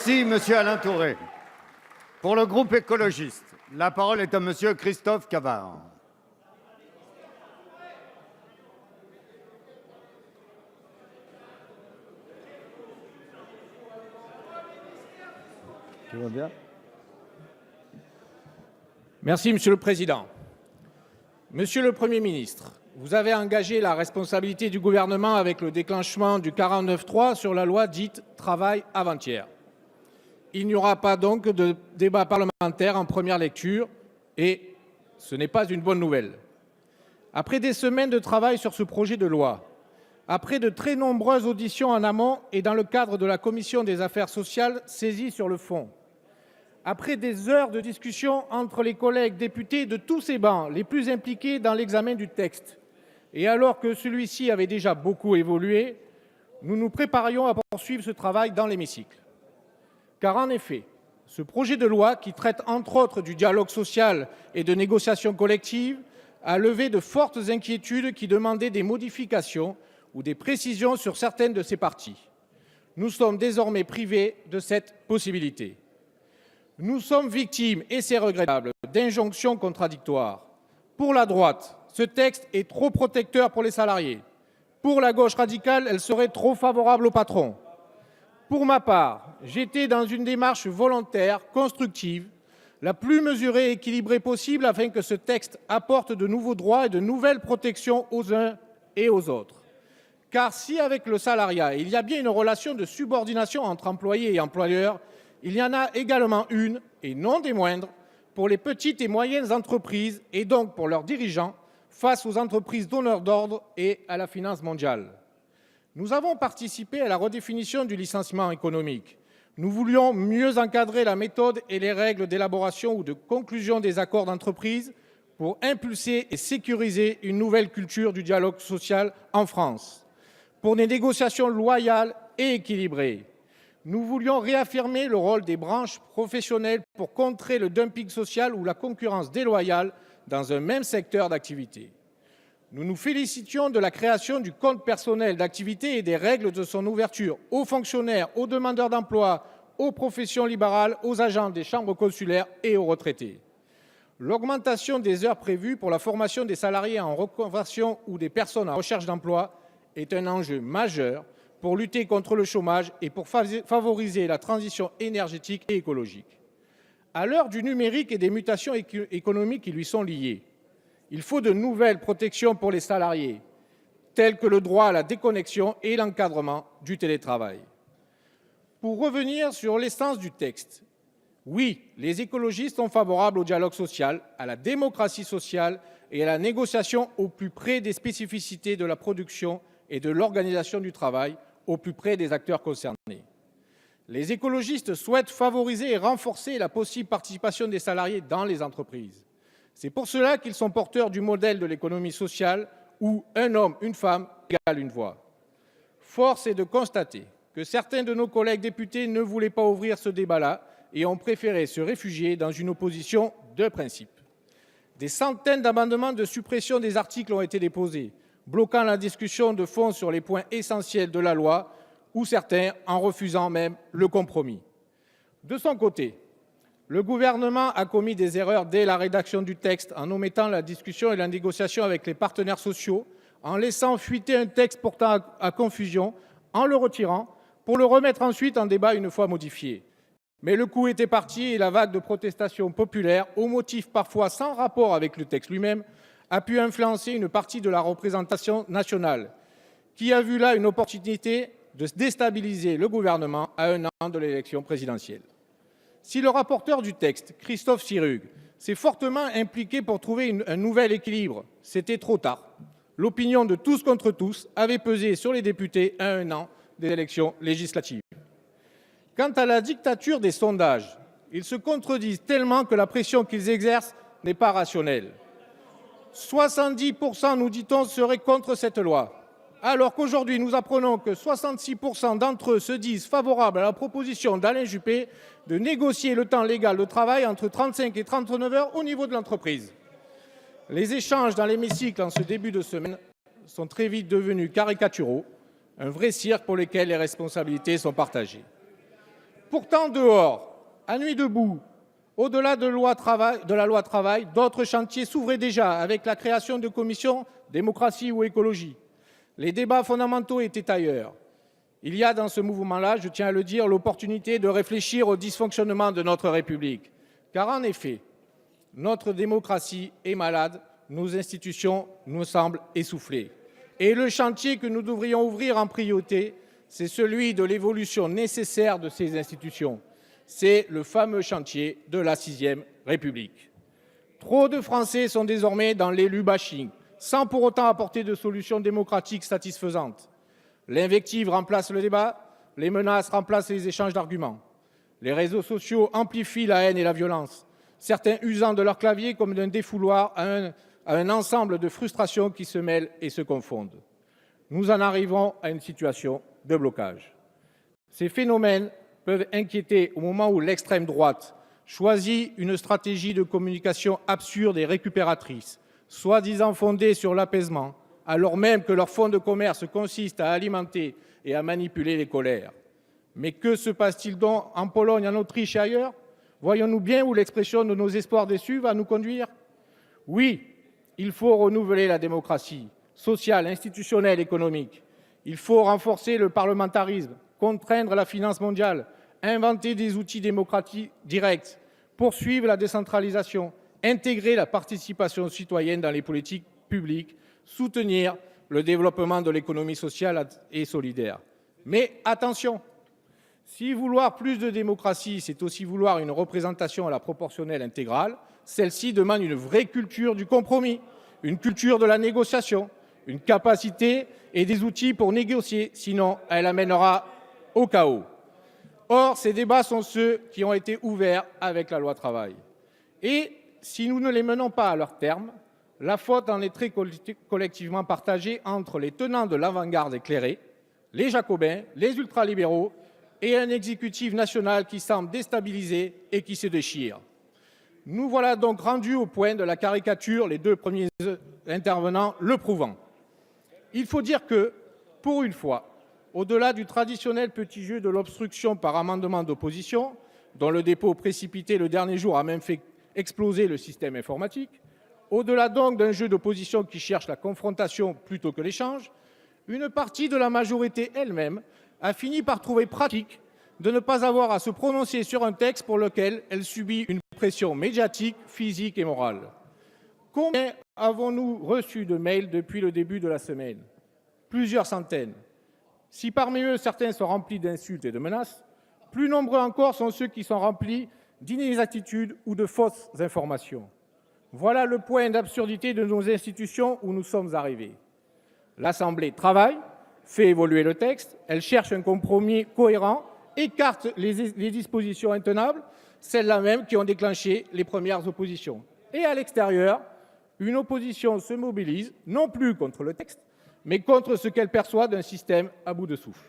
Merci, monsieur Alain Tourret. Pour le groupe écologiste, la parole est à monsieur Christophe Cavard. Tout va bien ? Merci, Monsieur le Président. Monsieur le Premier ministre, vous avez engagé la responsabilité du gouvernement avec le déclenchement du 49.3 sur la loi dite Travail avant-hier. Il n'y aura pas donc de débat parlementaire en première lecture et ce n'est pas une bonne nouvelle. Après des semaines de travail sur ce projet de loi, après de très nombreuses auditions en amont et dans le cadre de la commission des affaires sociales saisie sur le fond, après des heures de discussion entre les collègues députés de tous ces bancs les plus impliqués dans l'examen du texte, et alors que celui-ci avait déjà beaucoup évolué, nous nous préparions à poursuivre ce travail dans l'hémicycle. Car en effet, ce projet de loi, qui traite entre autres du dialogue social et de négociations collectives, a levé de fortes inquiétudes qui demandaient des modifications ou des précisions sur certaines de ses parties. Nous sommes désormais privés de cette possibilité. Nous sommes victimes, et c'est regrettable, d'injonctions contradictoires. Pour la droite, ce texte est trop protecteur pour les salariés. Pour la gauche radicale, elle serait trop favorable aux patrons. Pour ma part, j'étais dans une démarche volontaire, constructive, la plus mesurée et équilibrée possible afin que ce texte apporte de nouveaux droits et de nouvelles protections aux uns et aux autres. Car si avec le salariat, il y a bien une relation de subordination entre employés et employeurs, il y en a également une, et non des moindres, pour les petites et moyennes entreprises et donc pour leurs dirigeants face aux entreprises donneurs d'ordre et à la finance mondiale. Nous avons participé à la redéfinition du licenciement économique. Nous voulions mieux encadrer la méthode et les règles d'élaboration ou de conclusion des accords d'entreprise pour impulser et sécuriser une nouvelle culture du dialogue social en France, pour des négociations loyales et équilibrées. Nous voulions réaffirmer le rôle des branches professionnelles pour contrer le dumping social ou la concurrence déloyale dans un même secteur d'activité. Nous nous félicitions de la création du compte personnel d'activité et des règles de son ouverture aux fonctionnaires, aux demandeurs d'emploi, aux professions libérales, aux agents des chambres consulaires et aux retraités. L'augmentation des heures prévues pour la formation des salariés en reconversion ou des personnes en recherche d'emploi est un enjeu majeur pour lutter contre le chômage et pour favoriser la transition énergétique et écologique. À l'heure du numérique et des mutations économiques qui lui sont liées, il faut de nouvelles protections pour les salariés, telles que le droit à la déconnexion et l'encadrement du télétravail. Pour revenir sur l'essence du texte, oui, les écologistes sont favorables au dialogue social, à la démocratie sociale et à la négociation au plus près des spécificités de la production et de l'organisation du travail, au plus près des acteurs concernés. Les écologistes souhaitent favoriser et renforcer la possible participation des salariés dans les entreprises. C'est pour cela qu'ils sont porteurs du modèle de l'économie sociale où un homme, une femme égale une voix. Force est de constater que certains de nos collègues députés ne voulaient pas ouvrir ce débat-là et ont préféré se réfugier dans une opposition de principe. Des centaines d'amendements de suppression des articles ont été déposés, bloquant la discussion de fond sur les points essentiels de la loi, ou certains en refusant même le compromis. De son côté, le gouvernement a commis des erreurs dès la rédaction du texte en omettant la discussion et la négociation avec les partenaires sociaux, en laissant fuiter un texte portant à confusion, en le retirant, pour le remettre ensuite en débat une fois modifié. Mais le coup était parti et la vague de protestations populaires, au motif parfois sans rapport avec le texte lui-même, a pu influencer une partie de la représentation nationale, qui a vu là une opportunité de déstabiliser le gouvernement à un an de l'élection présidentielle. Si le rapporteur du texte, Christophe Sirugue, s'est fortement impliqué pour trouver un nouvel équilibre, c'était trop tard. L'opinion de tous contre tous avait pesé sur les députés à un an des élections législatives. Quant à la dictature des sondages, ils se contredisent tellement que la pression qu'ils exercent n'est pas rationnelle. 70%, nous dit-on, seraient contre cette loi, alors qu'aujourd'hui nous apprenons que 66% d'entre eux se disent favorables à la proposition d'Alain Juppé de négocier le temps légal de travail entre 35 et 39 heures au niveau de l'entreprise. Les échanges dans l'hémicycle en ce début de semaine sont très vite devenus caricaturaux, un vrai cirque pour lequel les responsabilités sont partagées. Pourtant, dehors, à nuit debout, au-delà de la loi travail, d'autres chantiers s'ouvraient déjà avec la création de commissions démocratie ou écologie. Les débats fondamentaux étaient ailleurs. Il y a dans ce mouvement-là, je tiens à le dire, l'opportunité de réfléchir au dysfonctionnement de notre République. Car en effet, notre démocratie est malade, nos institutions nous semblent essoufflées. Et le chantier que nous devrions ouvrir en priorité, c'est celui de l'évolution nécessaire de ces institutions. C'est le fameux chantier de la 6e République. Trop de Français sont désormais dans l'élu bashing, sans pour autant apporter de solutions démocratiques satisfaisantes. L'invective remplace le débat, les menaces remplacent les échanges d'arguments. Les réseaux sociaux amplifient la haine et la violence, certains usant de leur clavier comme d'un défouloir à un ensemble de frustrations qui se mêlent et se confondent. Nous en arrivons à une situation de blocage. Ces phénomènes peuvent inquiéter au moment où l'extrême droite choisit une stratégie de communication absurde et récupératrice, soi-disant fondée sur l'apaisement, alors même que leur fonds de commerce consiste à alimenter et à manipuler les colères. Mais que se passe-t-il donc en Pologne, en Autriche et ailleurs? Voyons-nous bien où l'expression de nos espoirs déçus va nous conduire? Oui, il faut renouveler la démocratie sociale, institutionnelle, économique. Il faut renforcer le parlementarisme, contraindre la finance mondiale, inventer des outils démocratiques directs, poursuivre la décentralisation, intégrer la participation citoyenne dans les politiques publiques, soutenir le développement de l'économie sociale et solidaire. Mais attention, si vouloir plus de démocratie, c'est aussi vouloir une représentation à la proportionnelle intégrale, celle-ci demande une vraie culture du compromis, une culture de la négociation, une capacité et des outils pour négocier, sinon elle amènera au chaos. Or, ces débats sont ceux qui ont été ouverts avec la loi travail. Et si nous ne les menons pas à leur terme, la faute en est très collectivement partagée entre les tenants de l'avant-garde éclairée, les jacobins, les ultralibéraux et un exécutif national qui semble déstabilisé et qui se déchire. Nous voilà donc rendus au point de la caricature, les deux premiers intervenants le prouvant. Il faut dire que, pour une fois, au-delà du traditionnel petit jeu de l'obstruction par amendement d'opposition, dont le dépôt précipité le dernier jour a même fait exploser le système informatique, au-delà donc d'un jeu d'opposition qui cherche la confrontation plutôt que l'échange, une partie de la majorité elle-même a fini par trouver pratique de ne pas avoir à se prononcer sur un texte pour lequel elle subit une pression médiatique, physique et morale. Combien avons-nous reçu de mails depuis le début de la semaine? Plusieurs centaines. Si parmi eux certains sont remplis d'insultes et de menaces, plus nombreux encore sont ceux qui sont remplis d'inexactitudes ou de fausses informations. Voilà le point d'absurdité de nos institutions où nous sommes arrivés. L'Assemblée travaille, fait évoluer le texte, elle cherche un compromis cohérent, écarte les dispositions intenables, celles-là même qui ont déclenché les premières oppositions. Et à l'extérieur, une opposition se mobilise, non plus contre le texte, mais contre ce qu'elle perçoit d'un système à bout de souffle,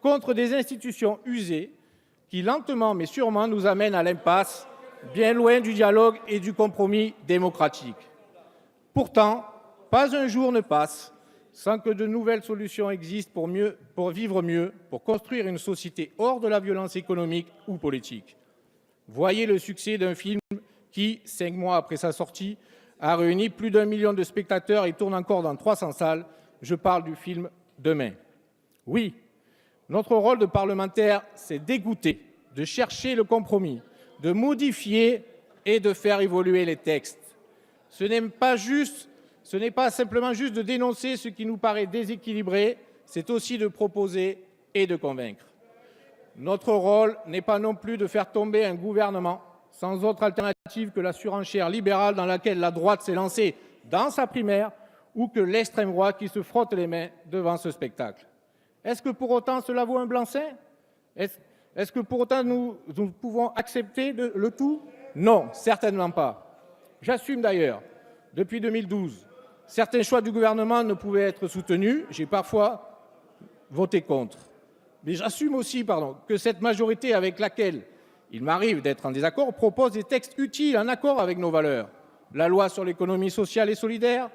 contre des institutions usées qui, lentement mais sûrement, nous amènent à l'impasse, bien loin du dialogue et du compromis démocratique. Pourtant, pas un jour ne passe sans que de nouvelles solutions existent pour vivre mieux, pour construire une société hors de la violence économique ou politique. Voyez le succès d'un film qui, 5 mois après sa sortie, a réuni plus d'1 million de spectateurs et tourne encore dans 300 salles. Je parle du film Demain. Oui, notre rôle de parlementaire, c'est d'écouter, de chercher le compromis, de modifier et de faire évoluer les textes. Ce n'est pas simplement juste de dénoncer ce qui nous paraît déséquilibré, c'est aussi de proposer et de convaincre. Notre rôle n'est pas non plus de faire tomber un gouvernement sans autre alternative que la surenchère libérale dans laquelle la droite s'est lancée dans sa primaire ou que l'extrême droite qui se frotte les mains devant ce spectacle. Est-ce que pour autant cela vaut un blanc-seing? Est-ce que pour autant nous pouvons accepter le tout? Non, certainement pas. J'assume d'ailleurs, depuis 2012, certains choix du gouvernement ne pouvaient être soutenus. J'ai parfois voté contre. Mais j'assume aussi que cette majorité avec laquelle il m'arrive d'être en désaccord propose des textes utiles en accord avec nos valeurs. La loi sur l'économie sociale et solidaire,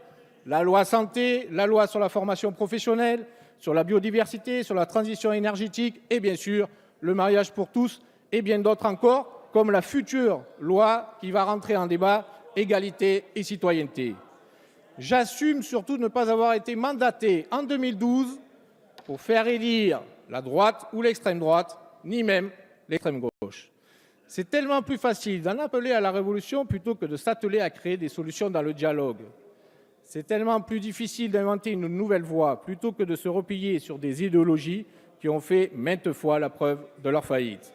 la loi santé, la loi sur la formation professionnelle, sur la biodiversité, sur la transition énergétique et bien sûr le mariage pour tous et bien d'autres encore, comme la future loi qui va rentrer en débat, égalité et citoyenneté. J'assume surtout de ne pas avoir été mandaté en 2012 pour faire élire la droite ou l'extrême droite, ni même l'extrême gauche. C'est tellement plus facile d'en appeler à la révolution plutôt que de s'atteler à créer des solutions dans le dialogue. C'est tellement plus difficile d'inventer une nouvelle voie plutôt que de se replier sur des idéologies qui ont fait maintes fois la preuve de leur faillite.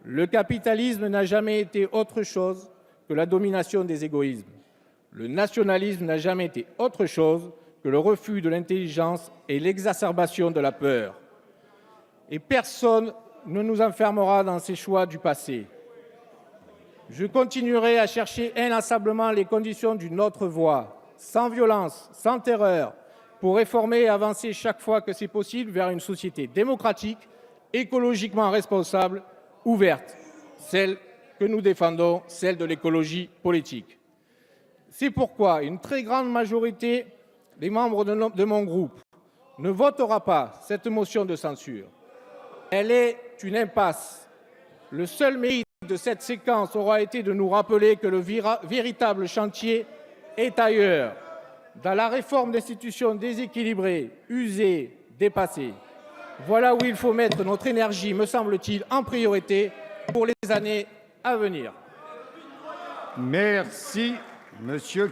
Le capitalisme n'a jamais été autre chose que la domination des égoïsmes. Le nationalisme n'a jamais été autre chose que le refus de l'intelligence et l'exacerbation de la peur. Et personne ne nous enfermera dans ces choix du passé. Je continuerai à chercher inlassablement les conditions d'une autre voie, sans violence, sans terreur, pour réformer et avancer chaque fois que c'est possible vers une société démocratique, écologiquement responsable, ouverte, celle que nous défendons, celle de l'écologie politique. C'est pourquoi une très grande majorité des membres de mon groupe ne votera pas cette motion de censure. Elle est une impasse. Le seul mérite de cette séquence aura été de nous rappeler que le véritable chantier est ailleurs, dans la réforme d'institutions déséquilibrées, usées, dépassées. Voilà où il faut mettre notre énergie, me semble-t-il, en priorité pour les années à venir. Merci, Monsieur